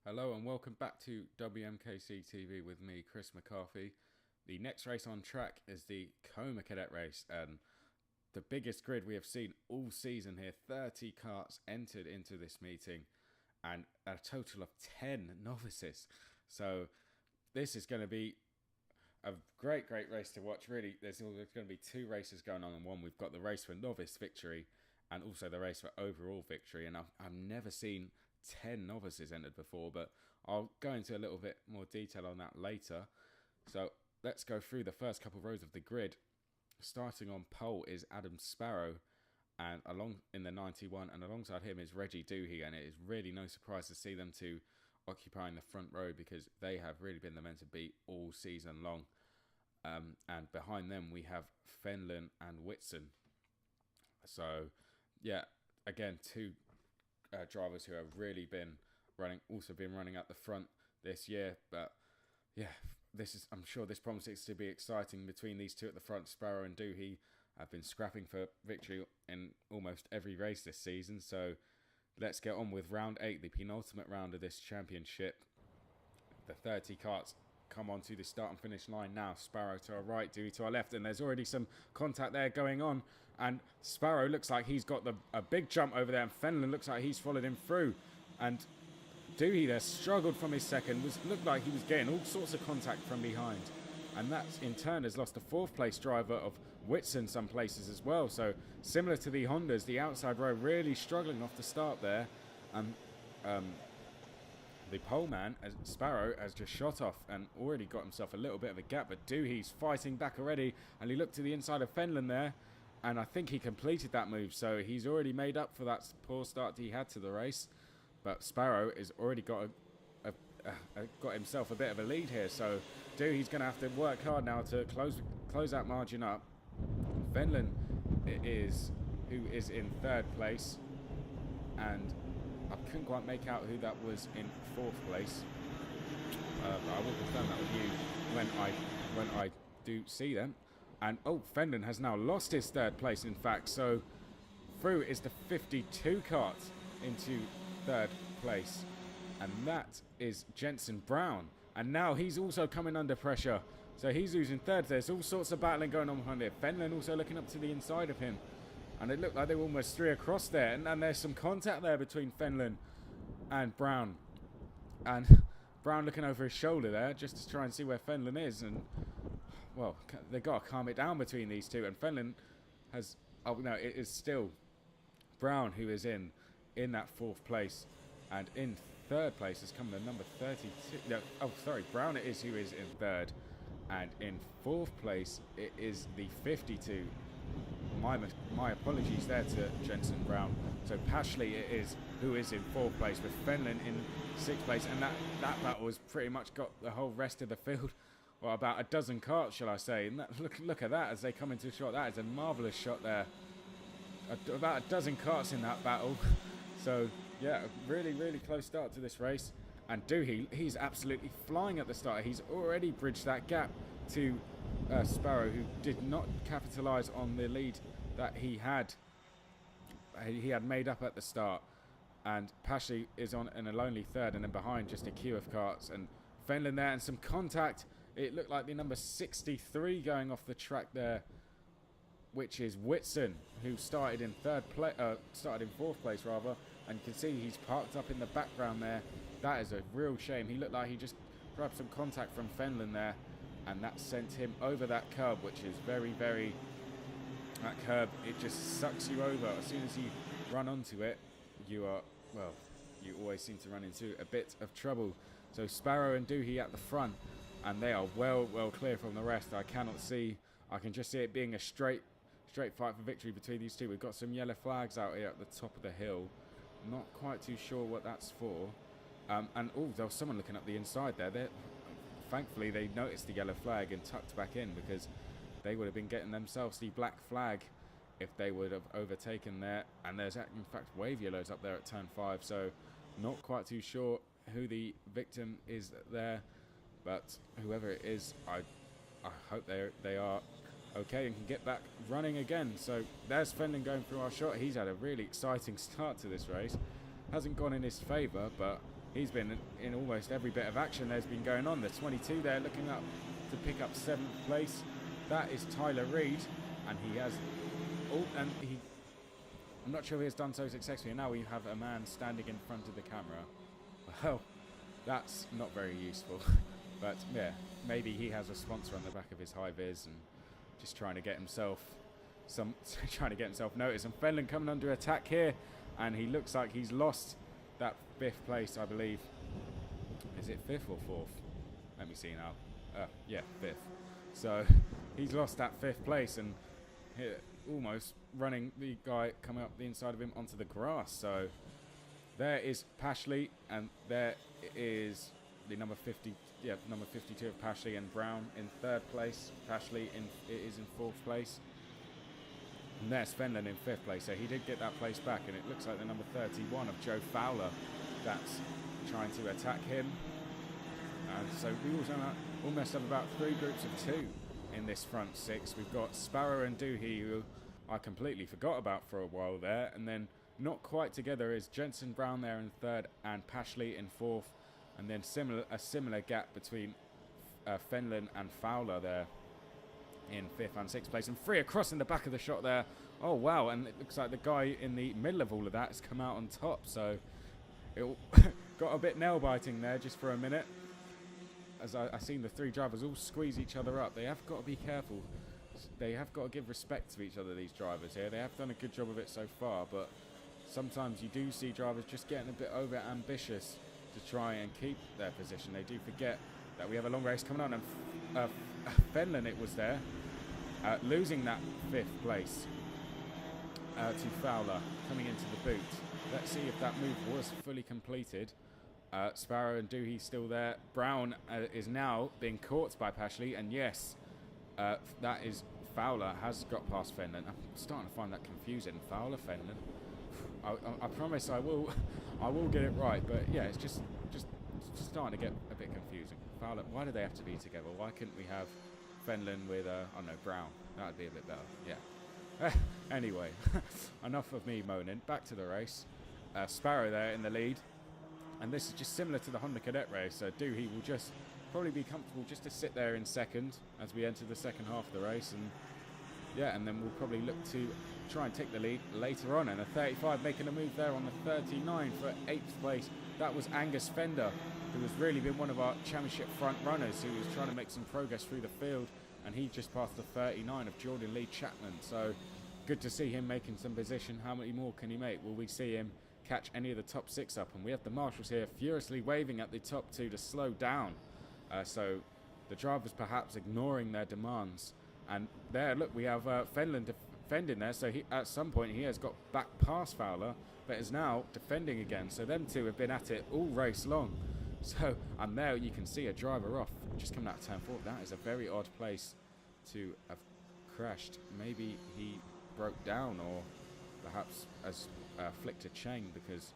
Hello and welcome back to WMKC TV with me, Chris McCarthy. The next race on track is the Coma Cadet race, and the biggest grid we have seen all season here. 30 carts entered into this meeting and a total of 10 novices. So this is going to be a great race to watch. Really, there's going to be two races going on in one. We've got the race for novice victory and also the race for overall victory, and I've never seen 10 novices entered before, but I'll go into a little bit more detail on that later. So let's go through the first couple of rows of the grid. Starting on pole is Adam Sparrow, and along in the 91, and alongside him is Reggie Doohy, and it is really no surprise to see them two occupying the front row because they have really been the men to beat all season long. And behind them we have Fenlon and Whitson. So yeah, again, two drivers who have really been running at the front this year. But yeah, I'm sure this promises to be exciting between these two at the front. Sparrow and Doohy have been scrapping for victory in almost every race this season. So let's get on with round 8, the penultimate round of this championship. The 30 carts come onto the start and finish line now. Sparrow to our right, Doohy to our left, and there's already some contact there going on, and Sparrow looks like he's got a big jump over there, and Fenlon looks like he's followed him through, and Doohy there struggled from his second, looked like he was getting all sorts of contact from behind, and that in turn has lost the 4th place driver of Whitson some places as well. So similar to the Hondas, the outside row really struggling off the start there, and the pole man, Sparrow, has just shot off and already got himself a little bit of a gap, but Doohy's fighting back already, and he looked to the inside of Fenlon there, and I think he completed that move, so he's already made up for that poor start he had to the race. But Sparrow has already got himself a bit of a lead here, so Doohy's going to have to work hard now to close that margin up. Fenlon who is in 3rd place, and I couldn't quite make out who that was in 4th place. But I will confirm that with you when I do see them. And Fenlon has now lost his 3rd place, in fact. So through is the 52 cart into 3rd place, and that is Jensen Brown. And now he's also coming under pressure, so he's losing 3rd. There's all sorts of battling going on behind here. Fenlon also looking up to the inside of him, and it looked like they were almost 3 across there, and there's some contact there between Fenlon and Brown, and Brown looking over his shoulder there just to try and see where Fenlon is, and well, they got to calm it down between these two. And Fenlon has it is still Brown who is in that 4th place, and in 3rd place has come the number 32. Brown it is who is in 3rd, and in 4th place it is the 52. My apologies there to Jensen Brown. So Pashley it is who is in 4th place, with Fenlon in 6th place, and that battle has pretty much got the whole rest of the field, or about a dozen carts, shall I say. And look at that as they come into shot. That is a marvellous shot there. About a dozen carts in that battle. So yeah, a really close start to this race. And Doohy, he's absolutely flying at the start. He's already bridged that gap to Sparrow, who did not capitalise on the lead that he had made up at the start. And Pashley is on in a lonely 3rd, and then behind just a queue of carts, and Fenlon there, and some contact. It looked like the number 63 going off the track there, which is Whitson, who started in 4th place rather, and you can see he's parked up in the background there. That is a real shame. He looked like he just grabbed some contact from Fenlon there, and that sent him over that curb, which is that curb, it just sucks you over. As soon as you run onto it, you always seem to run into a bit of trouble. So Sparrow and Doohy at the front, and they are well clear from the rest. I can just see it being a straight fight for victory between these two. We've got some yellow flags out here at the top of the hill. Not quite too sure what that's for. And there was someone looking up the inside there. Thankfully, they noticed the yellow flag and tucked back in, because they would have been getting themselves the black flag if they would have overtaken there. And there's in fact wave yellows up there at turn 5. So not quite too sure who the victim is there, but whoever it is, I hope they are okay and can get back running again. So there's Fenlon going through our shot. He's had a really exciting start to this race. Hasn't gone in his favour, but He's been in almost every bit of action there's been going on. There's 22 there looking up to pick up 7th place. That is Tyler Reid, and he has... I'm not sure if he has done so successfully. And now we have a man standing in front of the camera. Well, that's not very useful. But yeah, maybe he has a sponsor on the back of his high vis and just trying to get himself noticed. And Fenlon coming under attack here, and he looks like he's lost that 5th place, I believe. Is it 5th or 4th? Let me see now. Yeah, 5th. So he's lost that 5th place, and almost running the guy coming up the inside of him onto the grass. So there is Pashley, and there is the number 52 of Pashley, and Brown in 3rd place. Pashley is in 4th place. And there's Fenlon in 5th place. So he did get that place back, and it looks like the number 31 of Joe Fowler that's trying to attack him. And so we also almost have about 3 groups of 2 in this front 6. We've got Sparrow and Doohy, who I completely forgot about for a while there, and then not quite together is Jensen Brown there in 3rd and Pashley in 4th, and then a similar gap between Fenlon and Fowler there in 5th and 6th place, and 3 across in the back of the shot there. Oh wow, and it looks like the guy in the middle of all of that has come out on top, so it got a bit nail biting there just for a minute. As I seen the 3 drivers all squeeze each other up. They have got to be careful. They have got to give respect to each other, these drivers here. They have done a good job of it so far, but sometimes you do see drivers just getting a bit over ambitious to try and keep their position. They do forget that we have a long race coming on, and Fenlon, it was there, losing that 5th place to Fowler coming into the boot. Let's see if that move was fully completed. Sparrow and Doohy still there. Brown is now being caught by Pashley, and yes, that is Fowler has got past Fenlon. I'm starting to find that confusing. Fowler, Fenlon. I promise I will get it right, but yeah, it's just starting to get a bit confusing. Fowler, why do they have to be together? Why couldn't we have Fenlon with I don't know, Brown? That would be a bit better. Yeah. Anyway, enough of me moaning. Back to the race. Sparrow there in the lead. And this is just similar to the Honda Cadet race. So Doohy will just probably be comfortable just to sit there in 2nd as we enter the 2nd half of the race. And yeah, and then we'll probably look to try and take the lead later on. And a 35 making a move there on the 39 for 8th place. That was Angus Fender, who has really been one of our championship front runners, who was trying to make some progress through the field. And he just passed the 39 of Jordan Lee Chapman. So good to see him making some position. How many more can he make? Will we see him catch any of the top 6 up? And we have the marshals here furiously waving at the top 2 to slow down. So the drivers perhaps ignoring their demands. And there, look, we have Fenlon defending there. So he, at some point he has got back past Fowler, but is now defending again. So them 2 have been at it all race long. So, and there you can see a driver off, just coming out of turn 4. That is a very odd place to have crashed. Maybe he broke down, or perhaps has flicked a chain, because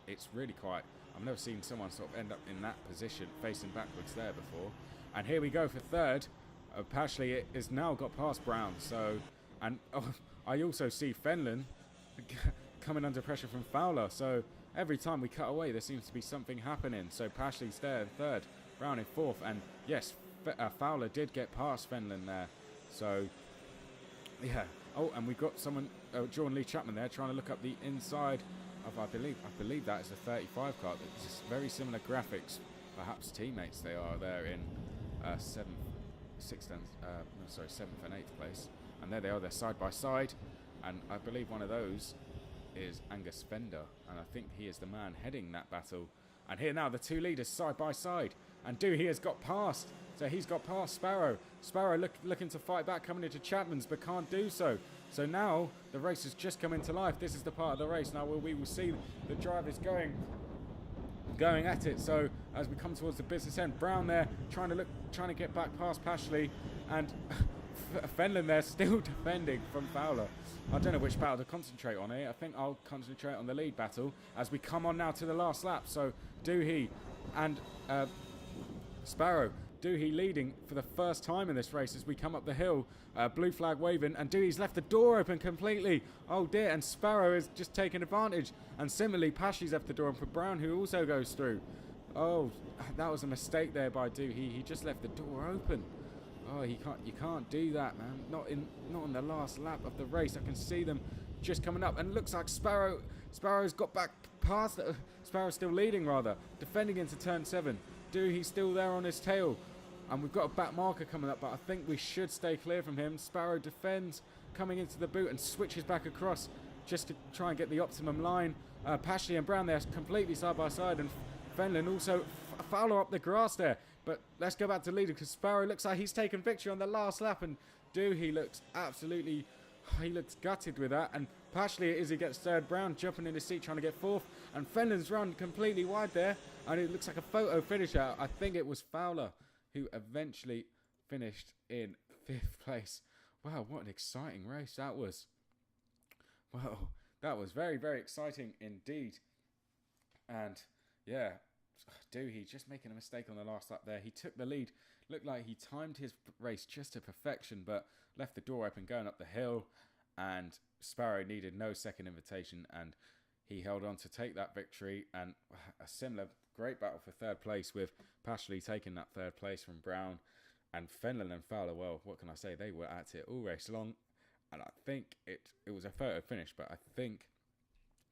it's really quite... I've never seen someone sort of end up in that position, facing backwards there before. And here we go for 3rd. Pashley has now got past Brown. So, and I also see Fenlon coming under pressure from Fowler. So every time we cut away, there seems to be something happening. So Pashley's there in 3rd, Brown in 4th, and yes, Fowler did get past Fenlon there. So yeah. Oh, and we've got someone, Jordan Lee Chapman there, trying to look up the inside of, I believe that is the 35 car. It's very similar graphics. Perhaps teammates they are there in 7th and 8th place. And there they are, they're side by side. And I believe one of those is Angus Fender. And I think he is the man heading that battle. And here now, the 2 leaders side by side. And Doohy has got past. So he's got past Sparrow. Sparrow looking to fight back, coming into Chapman's, but can't do so. So now the race has just come into life. This is the part of the race now where we will see the drivers going at it. So as we come towards the business end, Brown there trying to get back past Pashley, and Fenlon there still defending from Fowler. I don't know which battle to concentrate on here. I think I'll concentrate on the lead battle as we come on now to the last lap. So Doohy and Sparrow. Doohy leading for the first time in this race as we come up the hill. Blue flag waving, and Doohy's left the door open completely. Oh dear, and Sparrow is just taking advantage. And similarly, Pashley's left the door open for Brown, who also goes through. Oh, that was a mistake there by Doohy. He just left the door open. Oh, you can't do that, man. Not on the last lap of the race. I can see them just coming up, and it looks like Sparrow's got back past it. Sparrow's still leading, rather, defending into turn 7. Doohy's still there on his tail, and we've got a back marker coming up, but I think we should stay clear from him. Sparrow defends, coming into the boot and switches back across just to try and get the optimum line. Pashley and Brown there completely side by side, and Fenlon also Fowler up the grass there. But let's go back to leader, because Sparrow looks like he's taken victory on the last lap, and Doohy looks he looks gutted with that. And Pashley it is, he gets third. Brown jumping in his seat trying to get fourth, and Fenlon's run completely wide there, and it looks like a photo finish out. I think it was Fowler who eventually finished in 5th place. Wow, what an exciting race that was. Well, that was very, very exciting indeed. And yeah, Doohy just making a mistake on the last lap there. He took the lead. Looked like he timed his race just to perfection, but left the door open going up the hill. And Sparrow needed no second invitation, and he held on to take that victory. And a similar great battle for third place, with Pashley taking that third place from Brown. And Fenlon and Fowler, well, what can I say? They were at it all race long. And I think it was a photo finish, but I think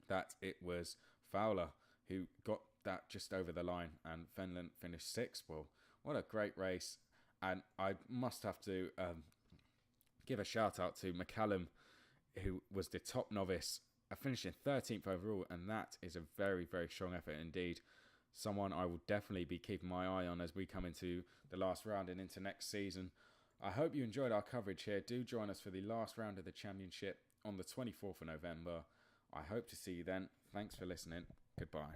that it was Fowler who got that just over the line, and Fenlon finished 6th. Well, what a great race. And I must have to give a shout out to McCallum, who was the top novice, finishing 13th overall, and that is a very, very strong effort indeed. Someone I will definitely be keeping my eye on as we come into the last round and into next season. I hope you enjoyed our coverage here. Do join us for the last round of the championship on the 24th of November. I hope to see you then. Thanks for listening. Goodbye.